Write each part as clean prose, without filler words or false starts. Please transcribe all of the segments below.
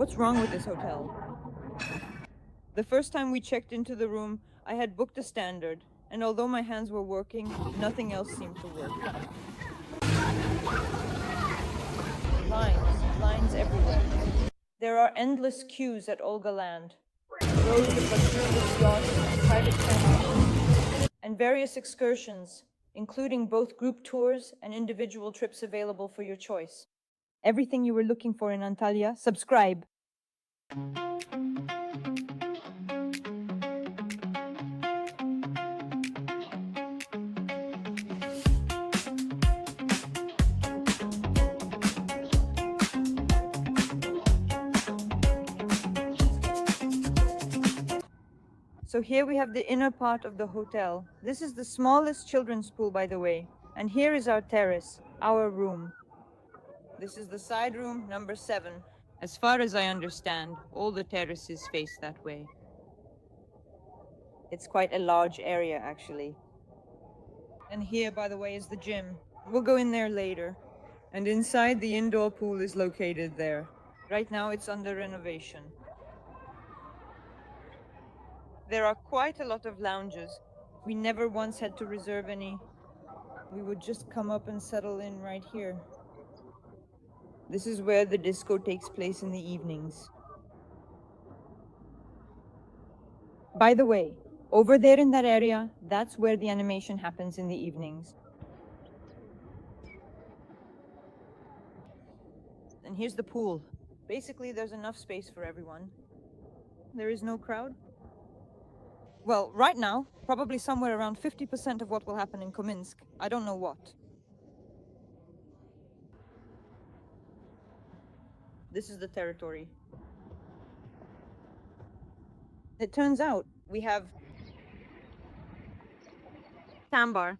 What's wrong with this hotel? The first time we checked into the room, I had booked a standard, and although my hands were working, nothing else seemed to work. Lines everywhere. There are endless queues at Olga Land, rows of luxurious yachts, private families, and various excursions, including both group tours and individual trips available for your choice. Everything you were looking for in Antalya, subscribe! So here we have the inner part of the hotel. This is the smallest children's pool, by the way. And here is our terrace, our room. This is the side room, number 7. As far as I understand, all the terraces face that way. It's quite a large area, actually. And here, by the way, is the gym. We'll go in there later. And inside, the indoor pool is located there. Right now, it's under renovation. There are quite a lot of lounges. We never once had to reserve any. We would just come up and settle in right here. This is where the disco takes place in the evenings. By the way, over there in that area, that's where the animation happens in the evenings. And here's the pool. Basically, there's enough space for everyone. There is no crowd. Well, right now, probably somewhere around 50% of what will happen in Kominsk. I don't know what. This is the territory. It turns out we have Sambar.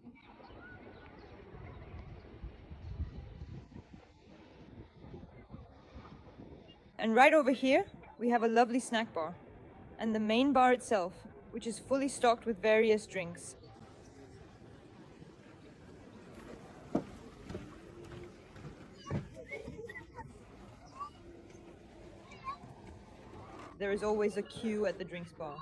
And right over here, we have a lovely snack bar. And the main bar itself, which is fully stocked with various drinks. There is always a queue at the drinks bar.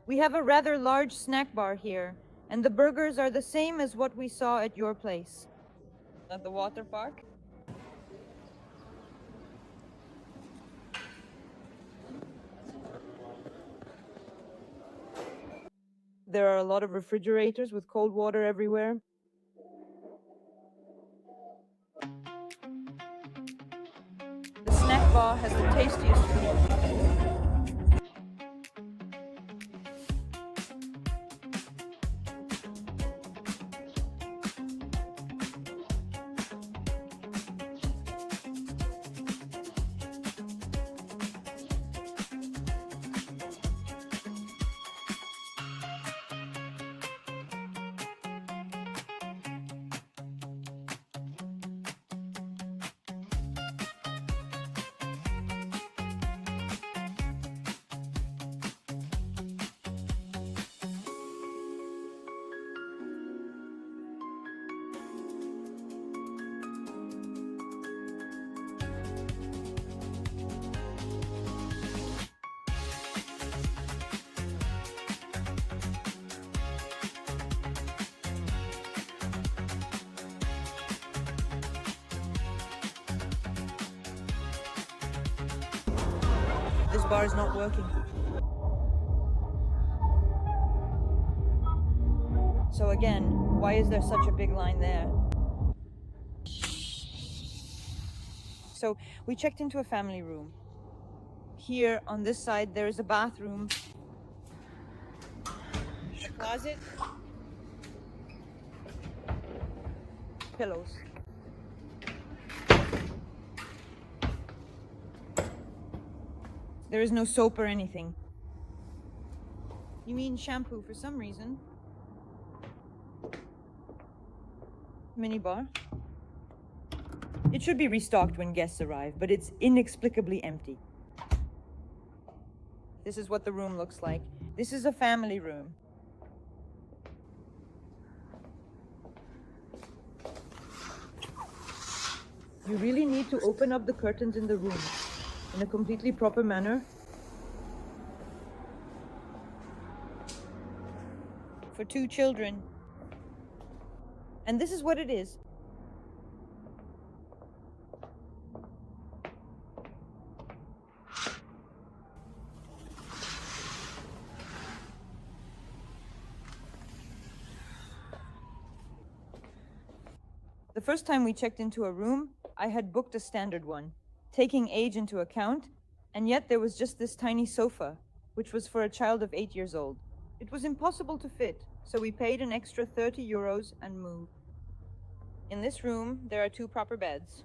We have a rather large snack bar here, and the burgers are the same as what we saw at your place. At the water park? There are a lot of refrigerators with cold water everywhere. The snack bar has the tastiest food. This bar is not working. So again, why is there such a big line there? So we checked into a family room. Here on this side there is a bathroom, a closet, pillows. There is no soap or anything. You mean shampoo for some reason? Minibar. It should be restocked when guests arrive, but it's inexplicably empty. This is what the room looks like. This is a family room. You really need to open up the curtains in the room in a completely proper manner. For 2 children. And this is what it is. The first time we checked into a room, I had booked a standard one, taking age into account, and yet there was just this tiny sofa, which was for a child of 8 years old. It was impossible to fit, so we paid an extra 30 euros and moved. In this room, there are 2 proper beds.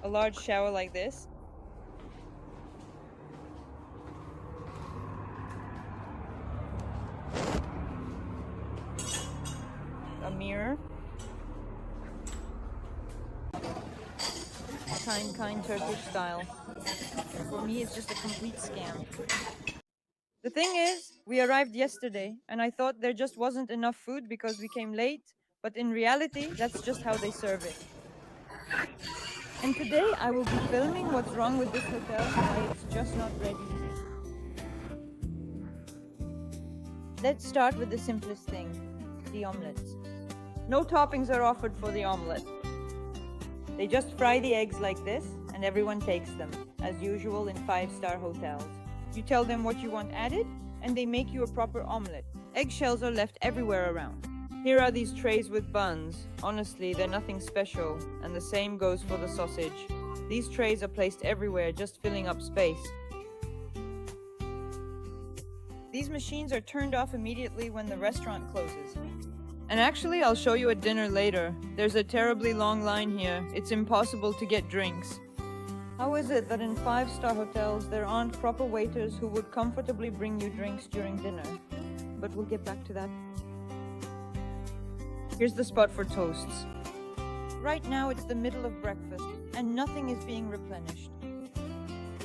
A large shower like this. A mirror. Kind Turkish style. For me, it's just a complete scam. The thing is, we arrived yesterday, and I thought there just wasn't enough food because we came late, but in reality, that's just how they serve it. And today, I will be filming what's wrong with this hotel and why it's just not ready. Let's start with the simplest thing, the omelets. No toppings are offered for the omelet. They just fry the eggs like this, and everyone takes them, as usual in 5-star hotels. You tell them what you want added, and they make you a proper omelet. Eggshells are left everywhere around. Here are these trays with buns. Honestly, they're nothing special, and the same goes for the sausage. These trays are placed everywhere, just filling up space. These machines are turned off immediately when the restaurant closes. And actually, I'll show you at dinner later. There's a terribly long line here. It's impossible to get drinks. How is it that in 5-star hotels there aren't proper waiters who would comfortably bring you drinks during dinner? But we'll get back to that. Here's the spot for toasts. Right now it's the middle of breakfast and nothing is being replenished.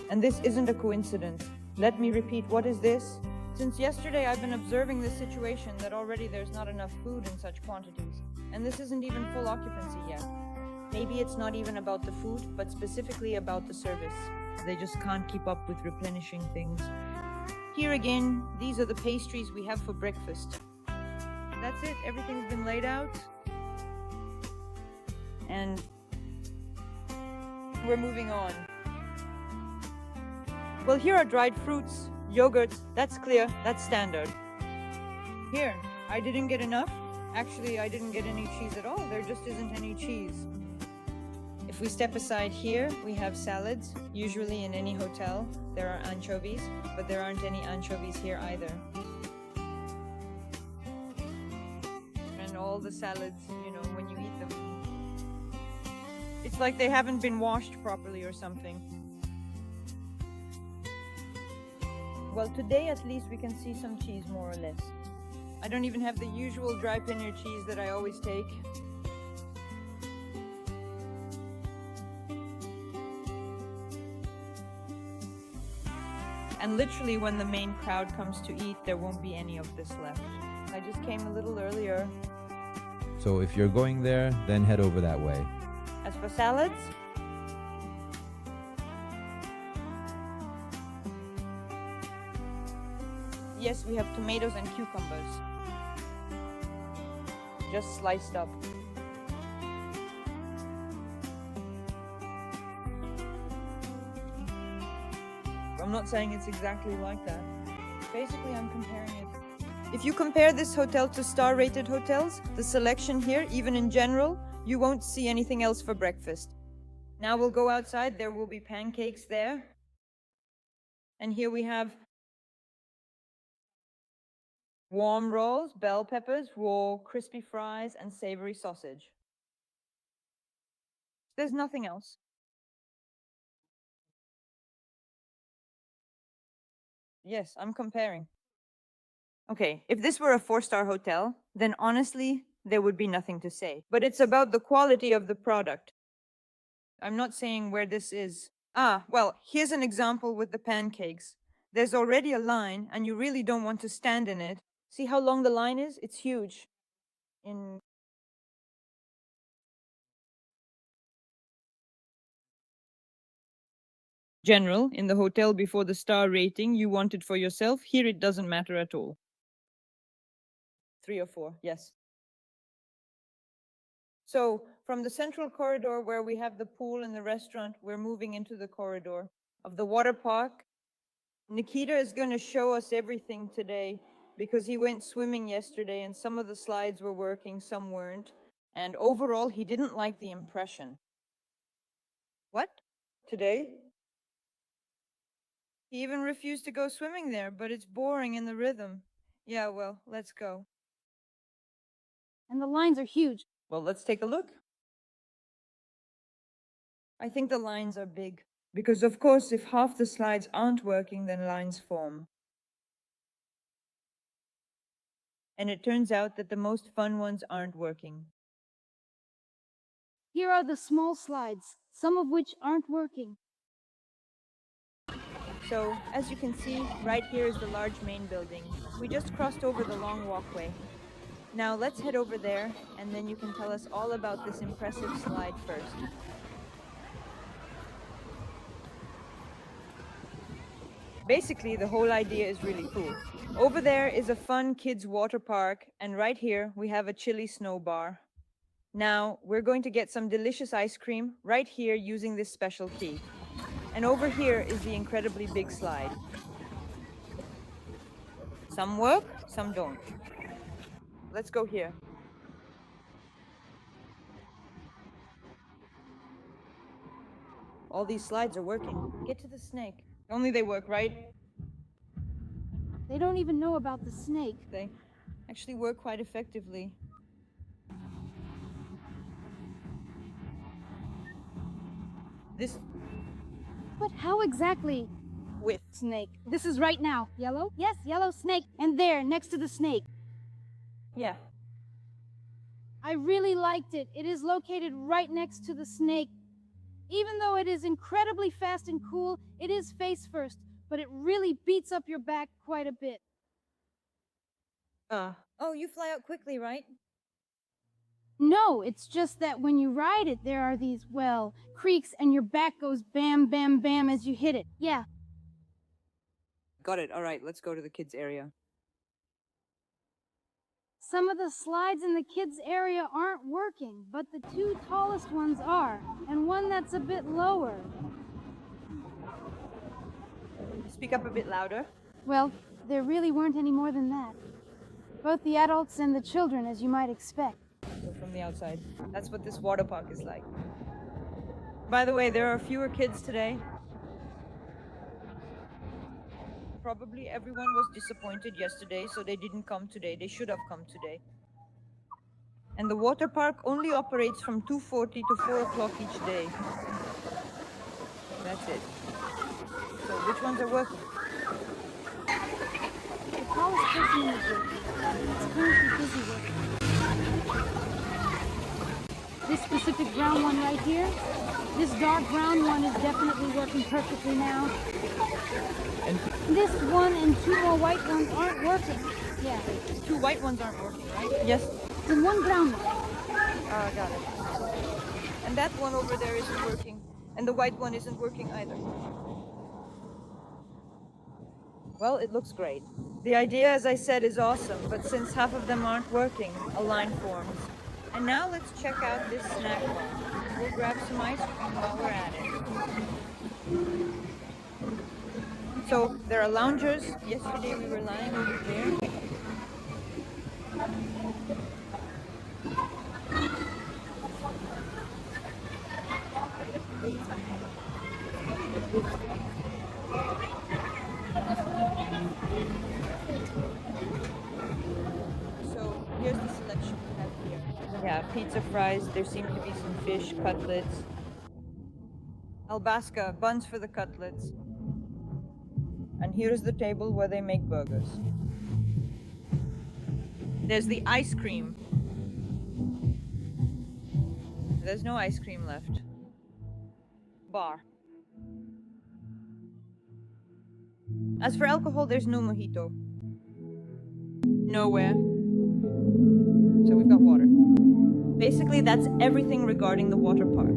And this isn't a coincidence. Let me repeat, what is this? Since yesterday, I've been observing this situation that already there's not enough food in such quantities. And this isn't even full occupancy yet. Maybe it's not even about the food, but specifically about the service. They just can't keep up with replenishing things. Here again, these are the pastries we have for breakfast. That's it, everything's been laid out. And we're moving on. Well, here are dried fruits. Yogurt, that's clear, that's standard. Here, I didn't get enough. Actually, I didn't get any cheese at all. There just isn't any cheese. If we step aside here, we have salads. Usually in any hotel, there are anchovies, but there aren't any anchovies here either. And all the salads, when you eat them. It's like they haven't been washed properly or something. Well, today at least we can see some cheese more or less. I don't even have the usual dry pannier cheese that I always take. And literally when the main crowd comes to eat, there won't be any of this left. I just came a little earlier. So if you're going there, then head over that way. As for salads, yes, we have tomatoes and cucumbers. Just sliced up. I'm not saying it's exactly like that. Basically, I'm comparing it. If you compare this hotel to star-rated hotels, the selection here, even in general, you won't see anything else for breakfast. Now we'll go outside. There will be pancakes there. And here we have warm rolls, bell peppers, raw, crispy fries, and savory sausage. There's nothing else. Yes, I'm comparing. Okay, if this were a 4-star hotel, then honestly, there would be nothing to say. But it's about the quality of the product. I'm not saying where this is. Ah, well, here's an example with the pancakes. There's already a line, and you really don't want to stand in it. See how long the line is? It's huge. In general, in the hotel before the star rating you want it for yourself, here it doesn't matter at all. 3 or 4, yes. So, from the central corridor where we have the pool and the restaurant, we're moving into the corridor of the water park. Nikita is going to show us everything today because he went swimming yesterday and some of the slides were working, some weren't. And overall, he didn't like the impression. What? Today? He even refused to go swimming there, but it's boring in the rhythm. Yeah, well, let's go. And the lines are huge. Well, let's take a look. I think the lines are big. Because of course, if half the slides aren't working, then lines form. And it turns out that the most fun ones aren't working. Here are the small slides, some of which aren't working. So, as you can see, right here is the large main building. We just crossed over the long walkway. Now let's head over there, and then you can tell us all about this impressive slide first. Basically, the whole idea is really cool. Over there is a fun kids water park, and right here we have a chilly snow bar. Now, we're going to get some delicious ice cream right here using this special key. And over here is the incredibly big slide. Some work, some don't. Let's go here. All these slides are working. Get to the snake. Only they work, right? They don't even know about the snake. They actually work quite effectively. This But how exactly? with Snake. This is right now. Yellow? Yes, yellow snake. And there, next to the snake. yeah. I really liked it. It is located right next to the snake. Even though it is incredibly fast and cool, it is face first, but it really beats up your back quite a bit. Oh, you fly out quickly, right? No, it's just that when you ride it, there are these, well, creaks and your back goes bam, bam, bam as you hit it. Yeah. Got it. All right, let's go to the kids area. Some of the slides in the kids' area aren't working, but the 2 tallest ones are, and one that's a bit lower. Speak up a bit louder. Well, there really weren't any more than that. Both the adults and the children, as you might expect. So from the outside. That's what this water park is like. By the way, there are fewer kids today. Probably everyone was disappointed yesterday, so they didn't come today. They should have come today. And the water park only operates from 2:40 to 4 o'clock each day. That's it. So which ones are working? The tallest person is working. It's currently busy working. This specific brown one right here, this dark brown one is definitely working perfectly now. And This one and 2 more white ones aren't working. Yeah. 2 white ones aren't working, right? Yes. And 1 brown one. Got it. And that one over there isn't working. And the white one isn't working either. Well, it looks great. The idea, as I said, is awesome, but since half of them aren't working, a line forms. And now let's check out this snack bar. We'll grab some ice cream while we're at it. So, there are loungers. Yesterday we were lying over there. So here's the selection we have here. Yeah, pizza fries, there seem to be some fish, cutlets. Albaska, buns for the cutlets. And here's the table where they make burgers. There's the ice cream. There's no ice cream left. bar. As for alcohol, there's no mojito. Nowhere. So we've got water. Basically, that's everything regarding the water park.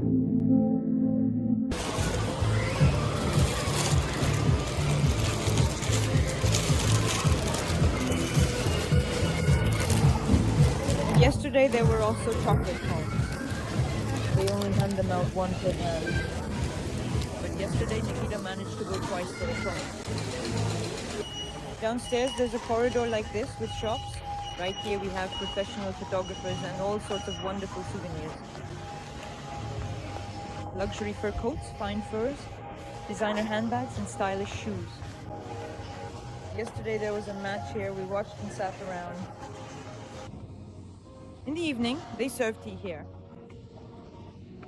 Yesterday there were also chocolate cones. They only hand them out one per hand. But yesterday Nikita managed to go twice for the cone. Downstairs there's a corridor like this with shops. Right here we have professional photographers and all sorts of wonderful souvenirs. Luxury fur coats, fine furs, designer handbags and stylish shoes. Yesterday there was a match here. We watched and sat around. In the evening, they serve tea here.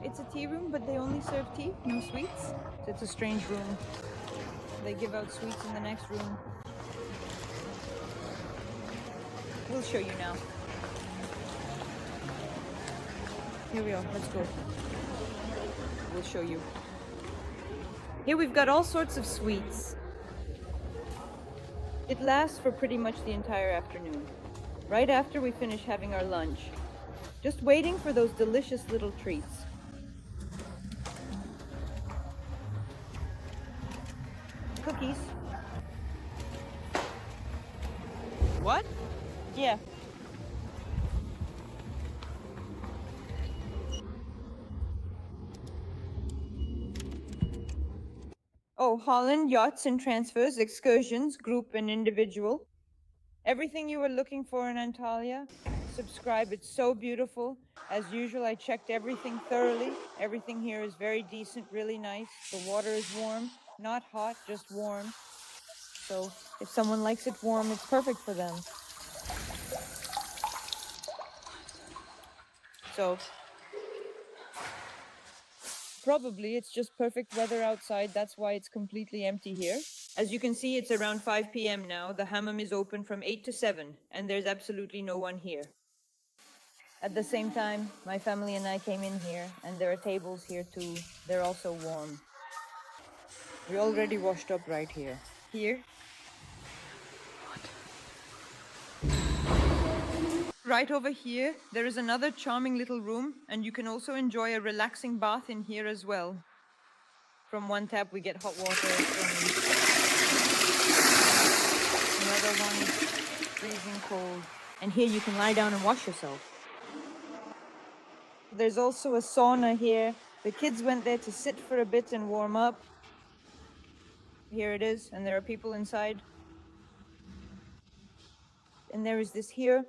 It's a tea room, but they only serve tea, no sweets. So it's a strange room. They give out sweets in the next room. We'll show you now. Here we are, let's go. We'll show you. Here we've got all sorts of sweets. It lasts for pretty much the entire afternoon. Right after we finish having our lunch. Just waiting for those delicious little treats. Cookies. What? Yeah. Oh, Holland, yachts and transfers, excursions, group and individual. Everything you were looking for in Antalya. Subscribe, it's so beautiful. As usual, I checked everything thoroughly. Everything here is very decent, really nice. The water is warm, not hot, just warm. So if someone likes it warm, it's perfect for them. So probably it's just perfect weather outside. That's why it's completely empty here. As you can see, it's around 5 p.m. now. The hammam is open from 8 to 7, and there's absolutely no one here. At the same time, my family and I came in here, and there are tables here too. They're also warm. We already washed up right here. Here. Right over here, there is another charming little room, and you can also enjoy a relaxing bath in here as well. From one tap, we get hot water. Another one is freezing cold. And here you can lie down and wash yourself. There's also a sauna here. The kids went there to sit for a bit and warm up. Here it is, and there are people inside. And there is this here.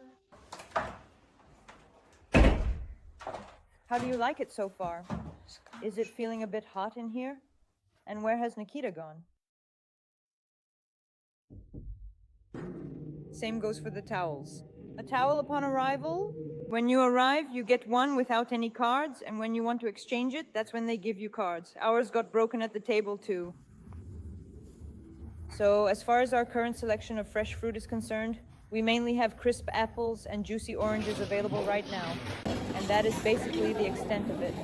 How do you like it so far? Is it feeling a bit hot in here? And where has Nikita gone? Same goes for the towels. A towel upon arrival. When you arrive, you get one without any cards, and when you want to exchange it, that's when they give you cards. Ours got broken at the table too. So as far as our current selection of fresh fruit is concerned, we mainly have crisp apples and juicy oranges available right now. And that is basically the extent of it.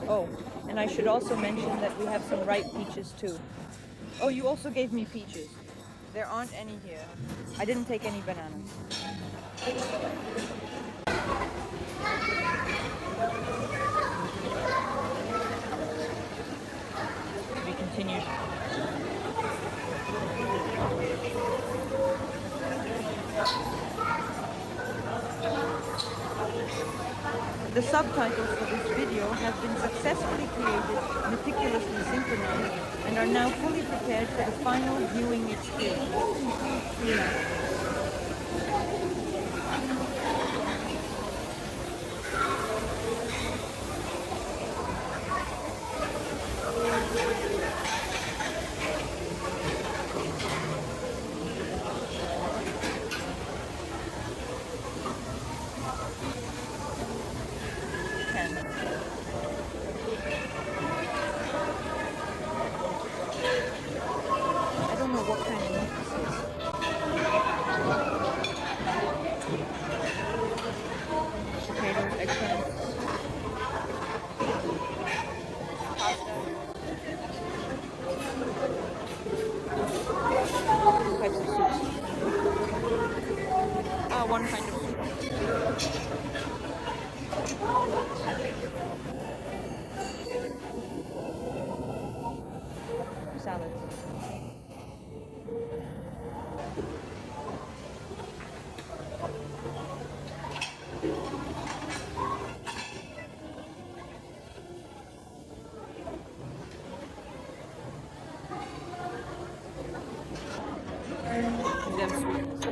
Oh, and I should also mention that we have some ripe peaches too. Oh, you also gave me peaches. There aren't any here. I didn't take any bananas. We continue. The subtitles for this video have been successfully created, meticulously synchronized, and are now fully prepared for the final viewing experience. I don't know what kind of meat this is. one kind of soup. Salads. Them sweets.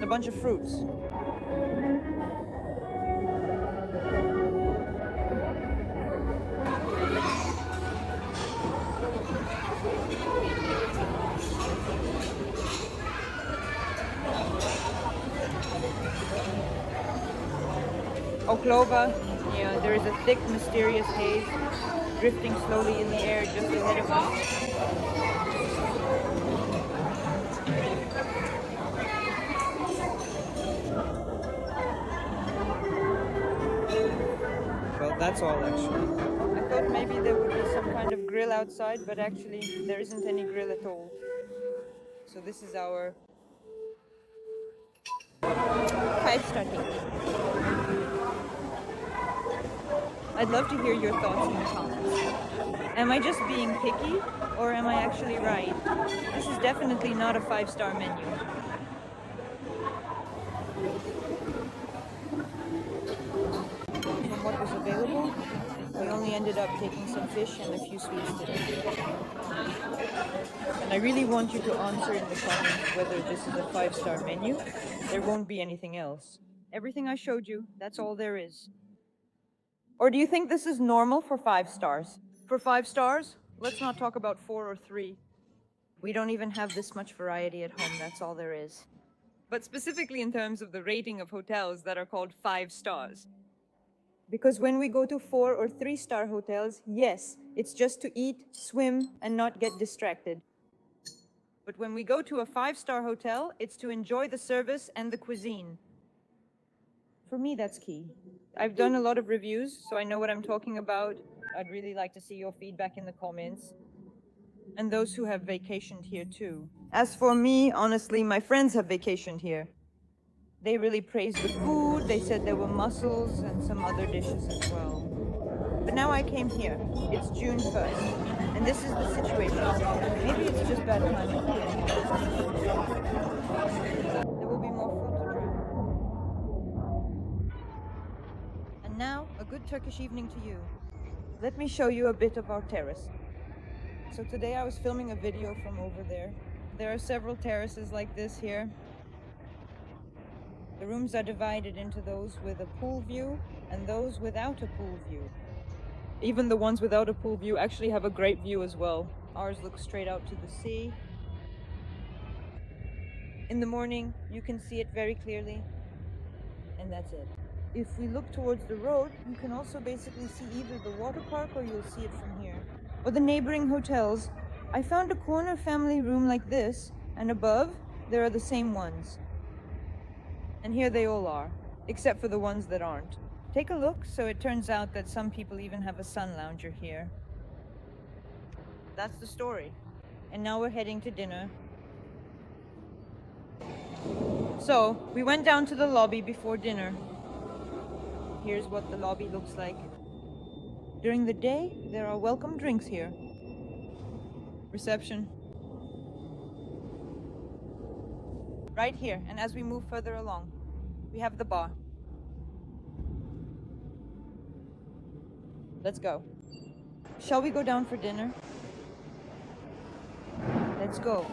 A bunch of fruits. Oklova, yeah, there is a thick, mysterious haze drifting slowly in the air just ahead of us. Well, that's all actually. I thought maybe there would be some kind of grill outside, but actually there isn't any grill at all. So this is our 5-star date. I'd love to hear your thoughts in the comments. Am I just being picky, or am I actually right? This is definitely not a 5-star menu. From what was available, we only ended up taking some fish and a few sweets today. And I really want you to answer in the comments whether this is a 5-star menu. There won't be anything else. Everything I showed you, that's all there is. Or do you think this is normal for 5 stars? For 5 stars, let's not talk about 4 or 3. We don't even have this much variety at home, that's all there is. But specifically in terms of the rating of hotels that are called 5 stars. Because when we go to 4 or 3-star hotels, yes, it's just to eat, swim, and not get distracted. But when we go to a 5-star hotel, it's to enjoy the service and the cuisine. For me, that's key. I've done a lot of reviews, so I know what I'm talking about. I'd really like to see your feedback in the comments. And those who have vacationed here too. As for me, honestly, my friends have vacationed here. They really praised the food, they said there were mussels and some other dishes as well. But now I came here. It's June 1st, and this is the situation. Maybe it's just bad timing. There will be more food to try. And now, a good Turkish evening to you. Let me show you a bit of our terrace. So today I was filming a video from over there. There are several terraces like this here. The rooms are divided into those with a pool view and those without a pool view. Even the ones without a pool view actually have a great view as well. Ours looks straight out to the sea. In the morning, you can see it very clearly. And that's it. If we look towards the road, you can also basically see either the water park or you'll see it from here. Or the neighboring hotels. I found a corner family room like this, and above, there are the same ones. And here they all are, except for the ones that aren't. Take a look, so it turns out that some people even have a sun lounger here. That's the story. And now we're heading to dinner. So, we went down to the lobby before dinner. Here's what the lobby looks like. During the day, there are welcome drinks here. Reception. Right here, and as we move further along, we have the bar. Let's go. Shall we go down for dinner? Let's go.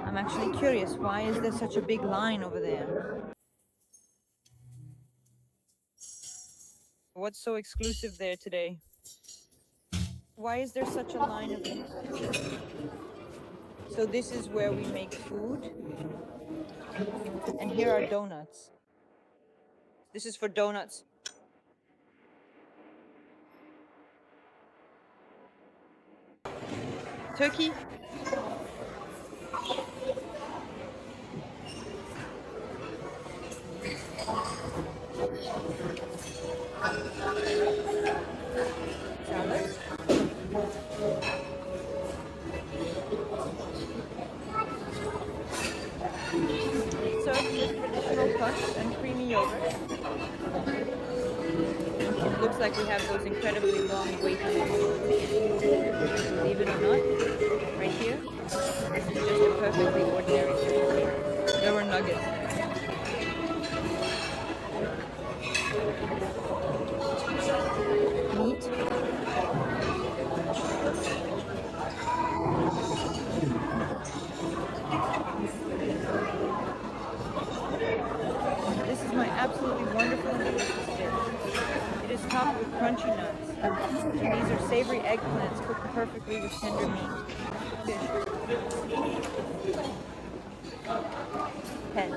I'm actually curious, why is there such a big line over there? What's so exclusive there today? Why is there such a line of people? So this is where we make food. And here are donuts. This is for donuts. Turkey. Salad. yogurt. It looks like we have those incredibly long wait times. Believe it or not, right here, this is just a perfectly ordinary fish. There were nuggets. Meat. This is my absolutely wonderful and delicious dish. It is topped with crunchy nuts, and these are savory eggplants cooked perfectly with tender meat. Fish. Hen.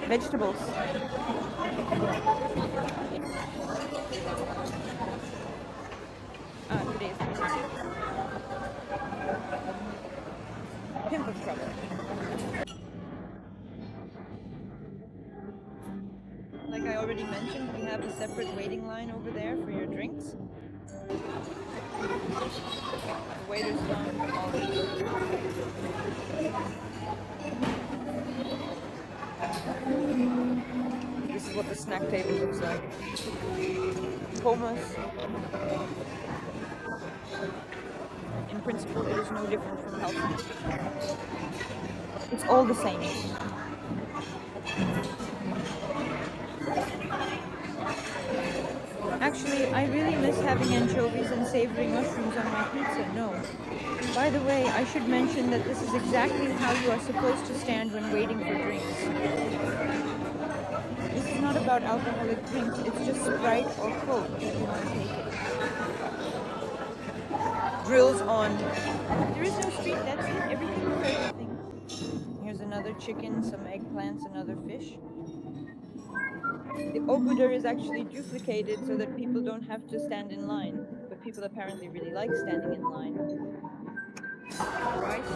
Vegetables. Today's menu. Pimp of trouble. Like I already mentioned, we have a separate waiting line over there for your drinks. The waiters come all This is what the snack table looks like. Hummus. In principle, it is no different from healthy. It's all the same. Actually, I really miss having anchovies and savory mushrooms on my pizza, no. By the way, I should mention that this is exactly how you are supposed to stand when waiting for drinks. This is not about alcoholic drinks, it's just Sprite or Coke if you want to take it. Grills on. There is no street, that's it. Everything is everything. Here's another chicken, some eggplants, another fish. The obudur is actually duplicated so that people don't have to stand in line, but people apparently really like standing in line. Rice.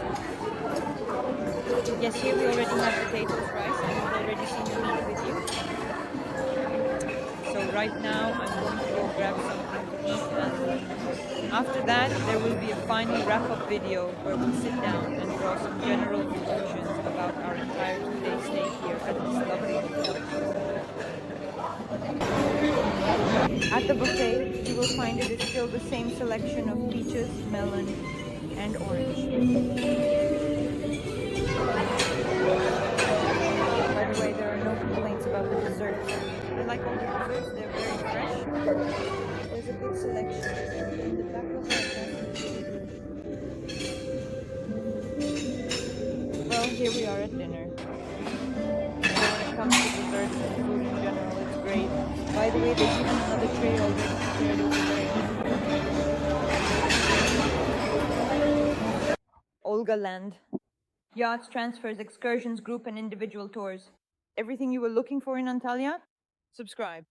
Yes, here we already have potatoes, rice, and we've already seen the meat with you. So right now I'm going to go grab something to eat, and after that there will be a final wrap-up video where we'll sit down and draw some general conclusions about our entire 2-day stay here at this lovely hotel. At the buffet, you will find it is still the same selection of peaches, melon, and orange. By the way, there are no complaints about the desserts. I like all the desserts, they're very fresh. There's a good selection. And the baklava is well, here we are at dinner. When it comes to desserts and food in general, it's great. By the way, there's even another tray already prepared over there. Olga Land. Yachts, transfers, excursions, group and individual tours. Everything you were looking for in Antalya? Subscribe.